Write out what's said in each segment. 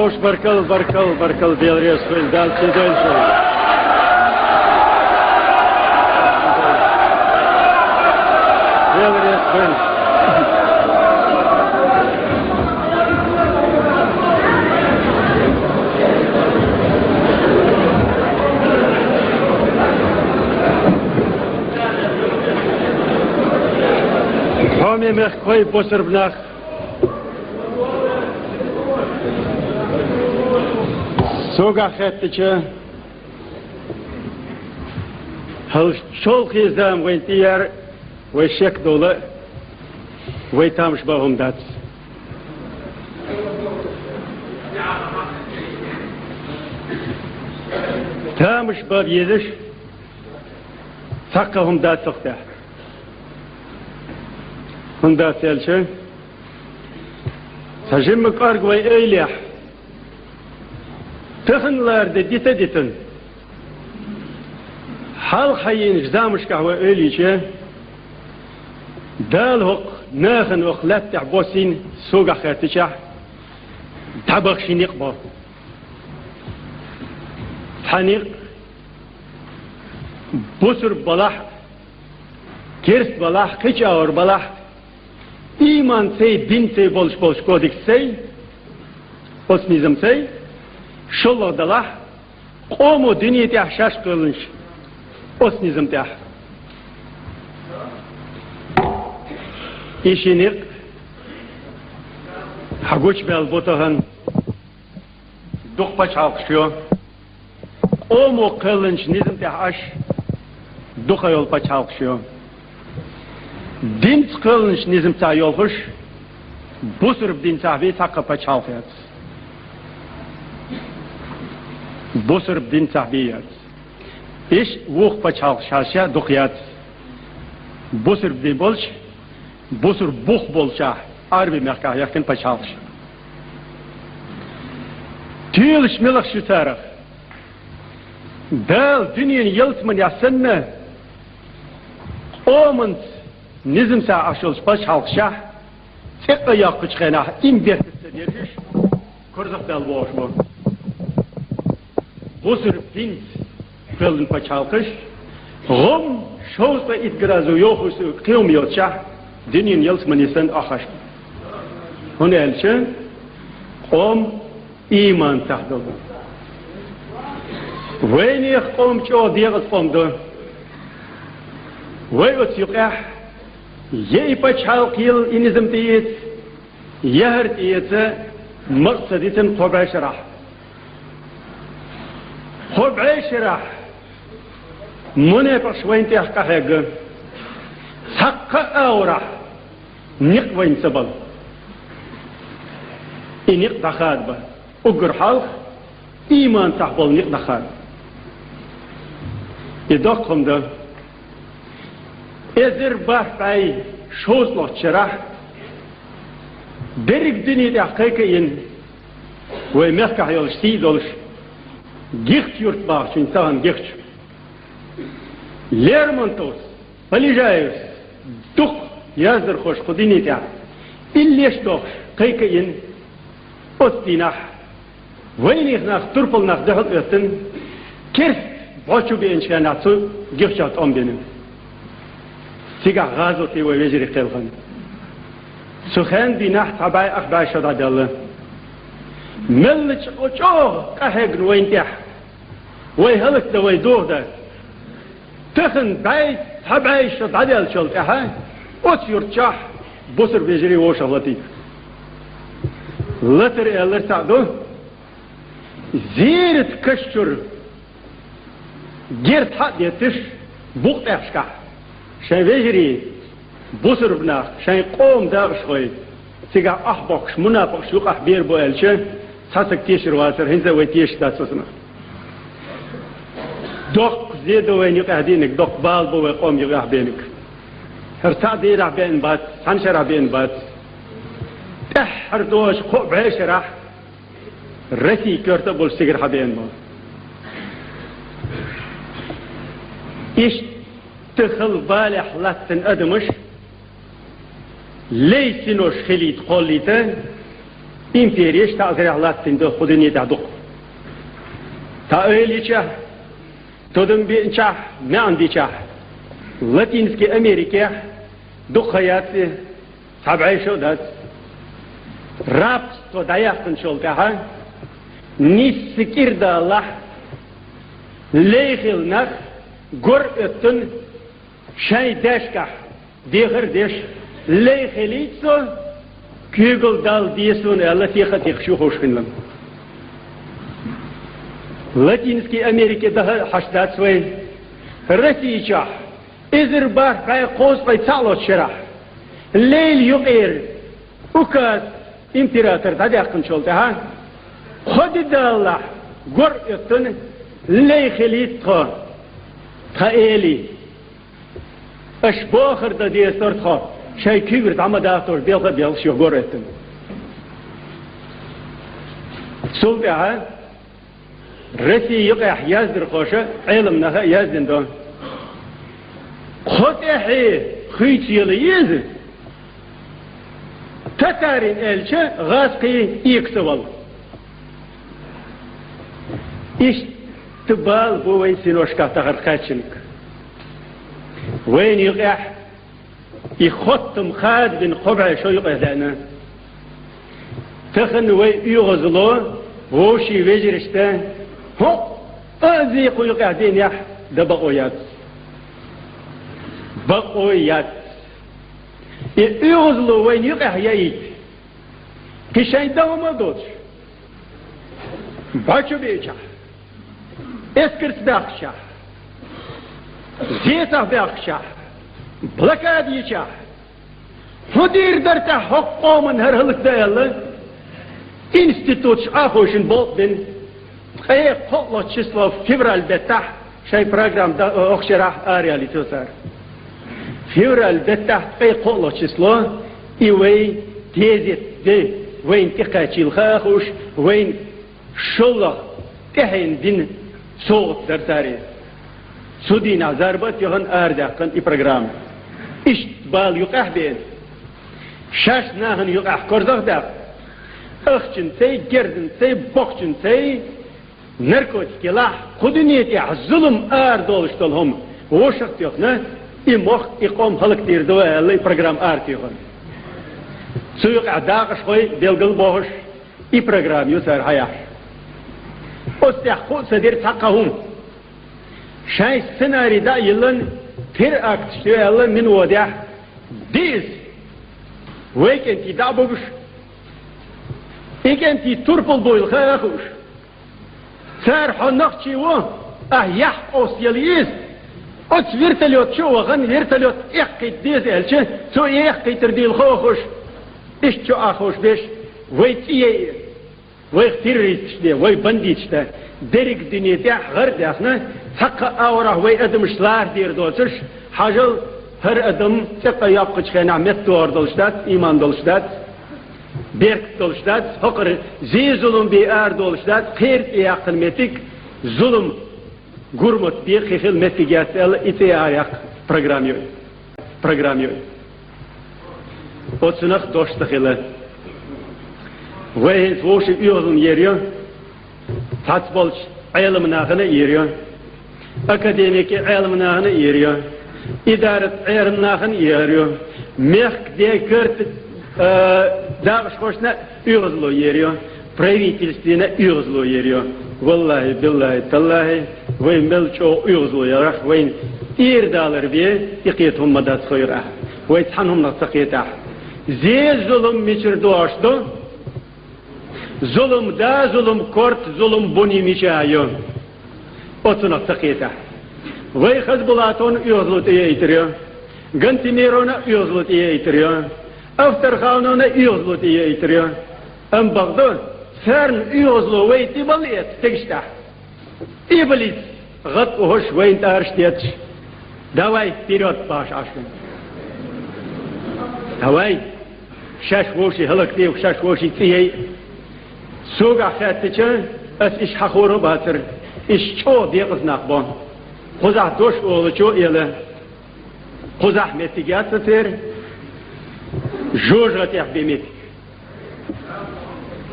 Hoş barkal diyoruz filden çiğden şey. Diyoruz fil. Hami mekkoy bosur bnak. Soga xettiçe hal şol xizam ve diğer ve şek dolu ve tamş bahumdat tamş bah yeziş sakkahumdat sokta hundat elçe sajim karg ve eylih Tıhınlarda ditin. Hal hayin zamış kahve öylece dal hok nâhın hok lattah bosin soga khatişah tabak şinik bo tanik busur balah kirs balah kıçağır balah iman sey din sey bolş kodik sey osnizm sey Şollar dalah, qomu dünyada şaş kılınç, osnizmda. İşinik, haguç bel botahan, dokpa çalkışıyor. Qomu kılınç nizmda aş, dokha yolpa çalkışıyor. Din kılınç nizmda yolhuş, bu sürüp din sahibi takapa çalkıyor. Bosur din tahbiyat. İş vuh paçal şaşa dokiyat. Bosur din bolş, bosur buh bolşa. Arbi merkah yakın paçal. Tüyülüş milak şu taraf. Dal dünyanın yıltman yasınna. Omant nizmsa aşılış paçal şah. Tekka yakıç kena imbertisi derviş. Kurzak dal boş bu. Bosur din kılın paçalkış, Rom şoğuzda itgrazı yokusu kıyımıyorsa, dünyanın yılsmanısan akış. Onu elçe, Rom iman tahdılı. Ve neyek Rom çoğu diyağız Rom'du. Ve ötüyükah, ye paçalk yıl inizm diyet, yeher diyetse, maqsaditin qobaşırah. خب عشرة منافق شوين تحقق هجم حقق أورا نقوين سبل إنق دخاد به أجر حلق إيمان تحبل نق دخاد إدقهم ده إذر بح باي شوز لحشرة درك دنيا تحقق إن ومحكح يلش سيدولش Gicht yurtbaş insan gicht. Lermontos, Palijayus, Duk yazdır hoş kudinita. İlleş doch kaykayin ostinah. Weinig nach turpel nach dehal öten. Kerst boçu bir inşanatı gichtjat ombenin. Siga gazo ki ve vecri kılgan. Suhan dinah tabay akbay şadadalı. ملش أجوه كهجن وين تح ويهلك ده ويدوه ده تخن بيت هبعيش تعدل شلت ها أسير تشح بصر بيجري وش غلطي لتر إلر سعدو زيرت كشر جيرت حد يتش بوقت أشكح شاي بيجري بصر بناخ شاي قوم داغ شوي سيجا أحبقش منافقش يقح بير بو ألشان ساسك تيشر واسر هنزا ويتيش داسوسنا دوق زيدو وين يقح دينك دوق بالبو ويقوم يقح بينك هرسا ديرح بين بات سانشرح بين بات تحر دوش قوب عشرح رسي كرتبول سيجرح بين بات إيش تخل بالح لاتن أدمش ليسنوش خليت قوليتا إمبريش تأثير الله تندو خدني تعدق تأويل يشاه تودم بينشاه ما عندي شاه لاتينسكي أمريكا دقيات سبعي شو دات رابط تو دايقن شولتها نسكير دا الله ليخل نخ قرأتن شاي داشكا ديغر ديش ليخليتسو كيغل دال ديسون الله تيخا تيخشو خوش خنلم لاتينسكي أمريكا ده حشدات سوي رسيجا إذر بار قاي قوس قاي تعلو شرح ليل يقير وكاس إمبراطور تدقن شولتها خد الله قرأتن ليخليتها تأيلي أشباخر دا ديستر تخا شاي كبير تعمى داكتور بيلغة بيلشيو قرأتن سولتها رسي يقع يازدر خوشة علم نها يازدن دون خد احي خيط يليز تتارين الشا غاسقي يكسوال إيش تبال بوين سينوشكا تغر خاتشنك وين يقع يخطم خاد بن خبع شو يقع ذانا تخن وين يغزلو وشي ويجرشتا هو أزيق يقع دين يح ده بقويات يغزلو وين يقع يأيد كشاي دوما دوش باشو بيجا اسكرت باخشا زيتا باخشا بلكاد يجا فدير درتا حقا من هرهلك دايلا انستيتوتش اخوشن بولدن اي قطلو چسلو فيبرال بتاح شاي برنامج دا اخشراح ارياليتو سار فيبرال بتاح اي قطلو چسلو ايوي تيزيت دي وين تقاتشيل خاخوش وين شولا تحين دين صوت درتاري سودين عزاربات يغن آردقن اي برنامج ايش بال يقع بين شاش ناهن يقع كردغ داق اخشن تي جردن تي بوخشن تي نركوتيكي لاح خدنيتي الظلم دولشتلهم وشق يخنا اي مخ اقوم هلك تيردوا اللي برنامج ارتيخن سويقع داقش خوي بيلقل بوهش اي برنامج يسار حياش استحقوا سدير تقهم شاي سيناري دا يلن تير اكت شوية من ودع ديز ويك انتي دابوش ايك انتي تربل بويل خاخوش سار حنقشي و اهيح اوسياليز ات فيرتليوت شو غن فيرتليوت احقي ديز الچه سو احقي ترديل خوخوش ايش شو اخوش بيش ويت ايه ويختيريتش ده ويبنديتش ده درك دنيتي غرد احنا حق اوره وي ادم شلار دير دوتش حاجل هر ادم تقا يابقش خنا متور دولشدات ايمان دولشدات بيرك دولشدات فقر زي ظلم بي ار دولشدات خير يقن متك ظلم غرمت بي خيل متيجات ال اي اياق برنامج اوتسنخ دوشتخيله وين فوش يوزن يريا تاتبولش علم ناخنا يريا أكاديميك علم ناخنا يريا إدارة علم ناخنا يريا مخك دي كرت داغش خوشنا يوزلو يريا правительствена يوزلو يريا والله بالله تالله وين ملشو يوزلو يرخ وين إير دالر بيه يقيتهم مدات خيره ويتحنهم نتقيته زي ظلم ميشر دواشتو ظلم دا ظلم كورت ظلم بني مشايو اوتنا تقيته وي خزبلاتون يوزلوت ييتريو غنتي ميرونا يوزلوت ييتريو افتر خاونونا يوزلوت ييتريو ام بغدو سرن يوزلو ويتي بليت تكشتا ابليس غط وهش وين تارشتيتش داواي вперед باش عشان داواي شاش وشي هلكتي وشاش وشي تيي سوغا خاتچه اس اش حخورو باتر اش چو ديقز نقبان قزح دوش اولو چو ایله قزح متیگات ستر جوج غتیح بیمیت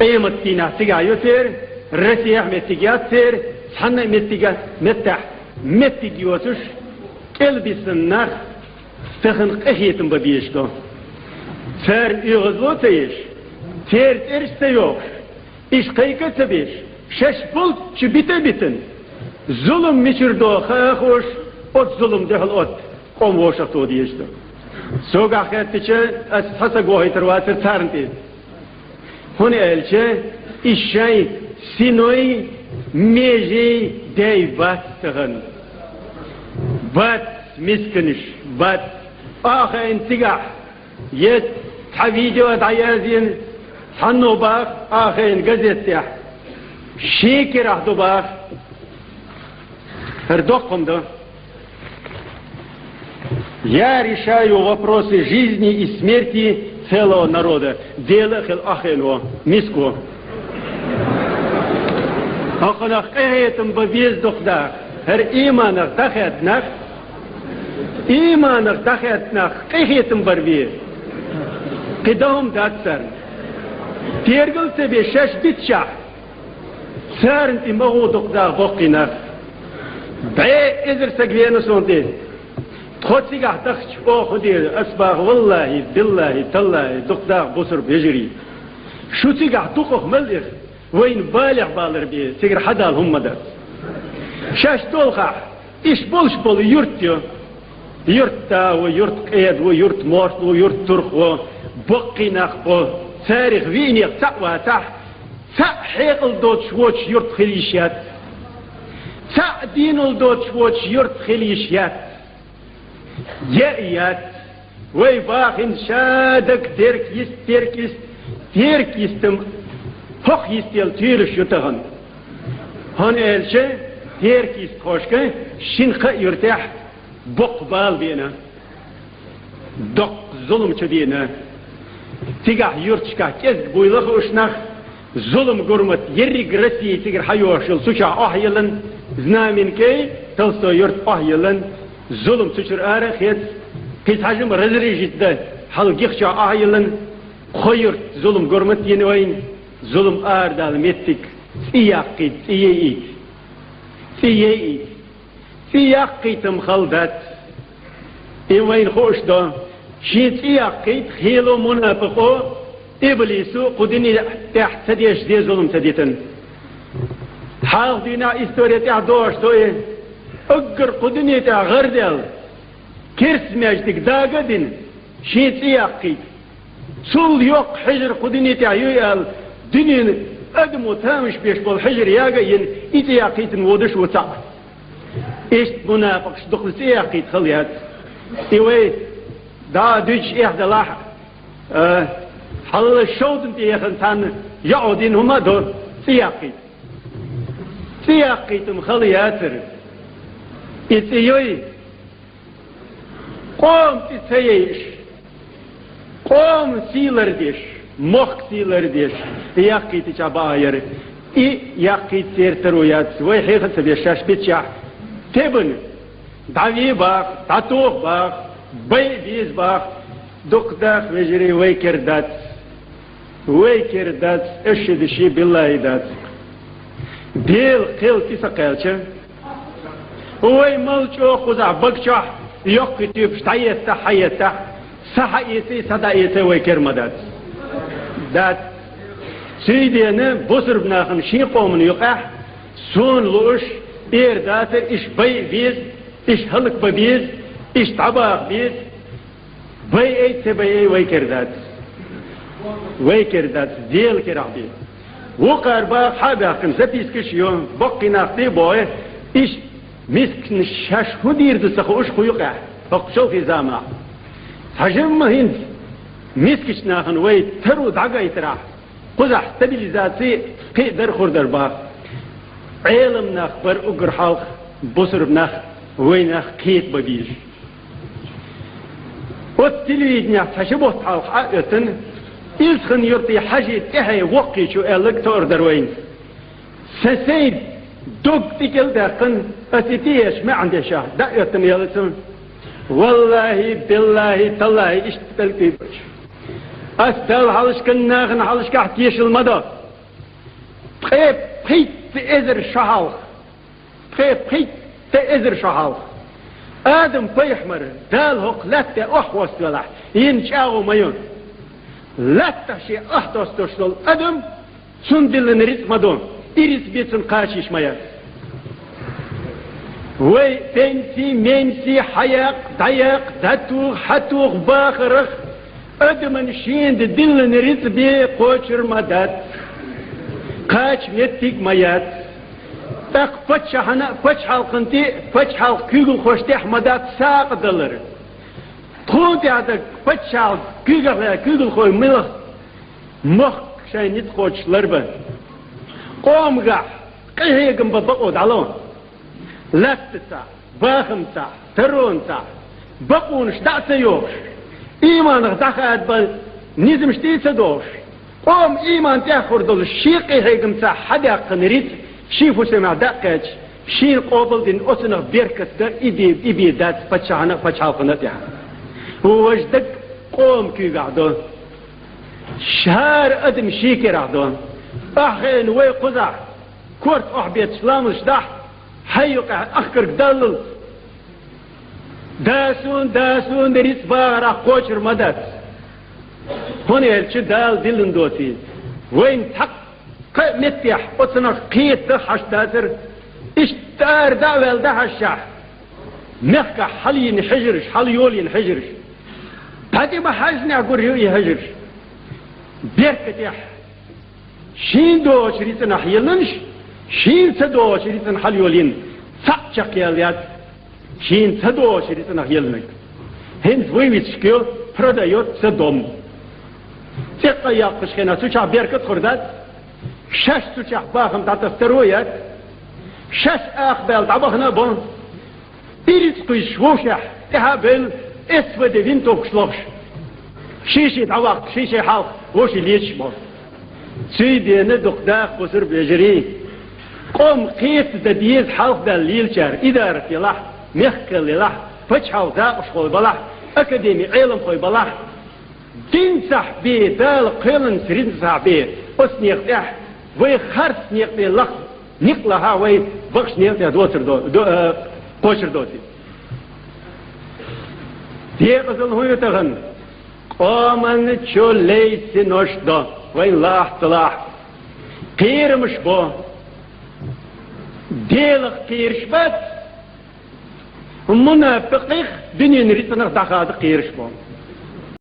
قيمة تينا تيجا يوتير رسيح متيجات تير حنا متيجات متح متيجيوتش قلبي سنخ تخن قهيتم ببيشتو تر يغزوتيش تر ترستيوش إيش قيكة تبيش شش بلت شبيته بيتن ظلم مشردو خاخوش ات ظلم دهل ات قوم وشتو ديشتو سوق أخذتشة أساسا قوي ترواتر تارنتي هون ألشة الشيء سينوي ميجي داي بات تغن بات مسكنش بات آخر انتقاح يت حبيجة ودعيازين حنو باخ آخر انقزتيح شيكي راح دو باخ هردوكم ده Я решаю вопросы жизни и смерти целого народа. Дело хил ахену, миску. Аханах эхетам бавез дохдах. Хер иманах дахетнах. Иманах дахетнах. Эхетам барви. Кидам датсар. Тергал тебе шаш битчах. Царн ти могу дохдах бокинах. Бе изер сагвена сонде. تخوتي قاعد تخش أو خدير أسباغ والله بالله تالله تقدر بصر بيجري شو تيجي تقخ ملخ وين بالغ بيه تيجي حدا هم ده شاش تولخ إيش بول يرتيو يرتا ويرت قيد ويرت مارت ويرت ترخ وبقي نخبو تاريخ وين يقطع تح حيق الدوتش ووتش يرت خليشيات دين الدوتش ووتش يرت خليشيات يأيات ويباخن شادك تيرك يستم حق يستيل تيرش يتغن هون إلشة تيرك يستخوشك شنخ يرتاح بقبال بينا دق ظلم شدينا تيجح يرتشكا كيز بويلخ وشنخ ظلم قرمت يرق رسي تيجر حيوشل سوشا أحيلن زنامين كي تلسو يرت أحيلن ظلم تشر آرخيت قيت حجم رزري جدا حل جيخشا آيلن خير ظلم قرمت ينوين ظلم آردال ميتك سياقيت سياقيت مخلدات إيوين خوش دا شيت سياقيت خيلو منافقو إبليسو قدني تحت تديش دي ظلم تديتن حال دينا إستوريا تحت دوش دوئي أقر قدني تا غردل كرس ماجدك داقدن شيت إياقي سول يوق حجر قدني تا يويال دنين أدمو تامش بيش بالحجر ياقين إياقي تنودش وطع إيش منافق شدخل إياقي تخليات إيوي دا دوش إحدى لاح حل الشوط انت يخن تان يعودين هما دور إياقي تمخلياتر إتيوي قوم تسيش قوم سيلر ديش مخ سيلر ديش ياقي تشاباير ياقي تيرترويات ويحيخ تبيشاش بيتشاح تبن دعوي باق تاتوخ باق بي بيز باق دوك داخ وجري ويكر دات اشد شي بالله دات ديل قيل تسقالشه هو ملچو خدا بگچا يقتي بشتايته حيته صحيتي صدايته ويكرمدات دات سيدنا بصر بناخن شي قوم يقع سون لوش دات ايش بي بيز ايش هلك بيز ايش طباخ بيز بي اي تبي ويكردات ديل كرابي وقربا حدا خمسة بيسكش يوم بقي ناقتي بوي ايش مسكن الشاش هدير دسخوش خيقع فقشو في زامع حجم مهند مسكش ناخن وي ترو دعقا يتراح قزح ستابيليزاتي قيدر خردر با علم ناخ بر اقر حالخ بصر بناخ ويناخ قيت ببيج والتلويد ناخ حشبوت حالخ عائتن إلسخن يرطي حاجة تهي وقي شو ألق تordر وين سسيد دوق تيكل داقن أتيتيش ما عندي شاه دائرة يالسن والله بالله تالله اشتبل كيبش أستل حالش كناغن حالش كحتيش المدى قيب قيت إذر شهال قيب قيت إذر شهال آدم بيحمر دال هق لاتة أحوص للح ينشاو ميون لاتة شيء أحدث تشتل آدم سندل نريس مدون إريس بيتن قاشيش ميان وي تنسي منسي حياق ضيق داتوغ حتوغ باخرخ آدم شين دل نريس بي قوشر مدد قاش ميتيك ميات تاق پچ حلقنتي پچ حلق كيغل خوشتي احمدات ساق دلر تخونتي عدك پچ حلق كيغل خوي ملخ مخ شاين يتخوش لربن قوم غح قيهيقن ببقود علون لفتسا باخمسا ترونسا بقونش دعسيوش ايمان دخلت بل نيزم شتيسا دوش قوم ايمان تاخر دول الشيقي هيقمسا حدا قنريت شيفو سمع دقاتش شين قوبل دين أسنغ بيركس دا إبي دات فتشانا فتشاقنا تاها ووجدك قوم كي قعدون شهر أدم شيكي قعدون أخين وي قزع كورت أحبيت سلام الشدح حيوقع أخكر دلل داسون دريس بارا قوشر مدد هون يلش دال دلن دوتي وين تق متيح أصنع قيت حشتاتر اشتار داول ده الشح مخك حلي نحجرش حلي يولي نحجرش هاتي ما حاجني أقول يحجرش بيركتيح شين دو شريطنا حيلنش شين سدو شريطنا حلي يولين ساقشق ياليات شين سدو شريطنا حيلنك هنز ويويتشكيو فردا يوت سدوم سيقا ياقش خينا سوشا بيركت خردات شش سوشا باخم تاتسترويات شش أقبل طبخنا بون إيريت قيش وشح تهابل اسود وينتوك شلوش شيشي تعوق شيشي حالق وشي ليش بون سيدي ندق داخ بسر بيجري قوم قيس دديز حالق دا ليلشار إدارة يلاح مخكل يلاح فتحاو داقش خوي بلاح أكاديمي علم خوي بلاح دين صح بي دال قيلن سرين صح بي أسنيق تح ويخرس نيق بي لخ نقلها وي بخش نيق دوتر قوشر دوتي دي قصل هو يتغن قومن شو ليس نوش دو وي لاح تلاح قير مش بو ديلق قير شبات منافقيخ دنيا نريد نغتاقاد قير شبو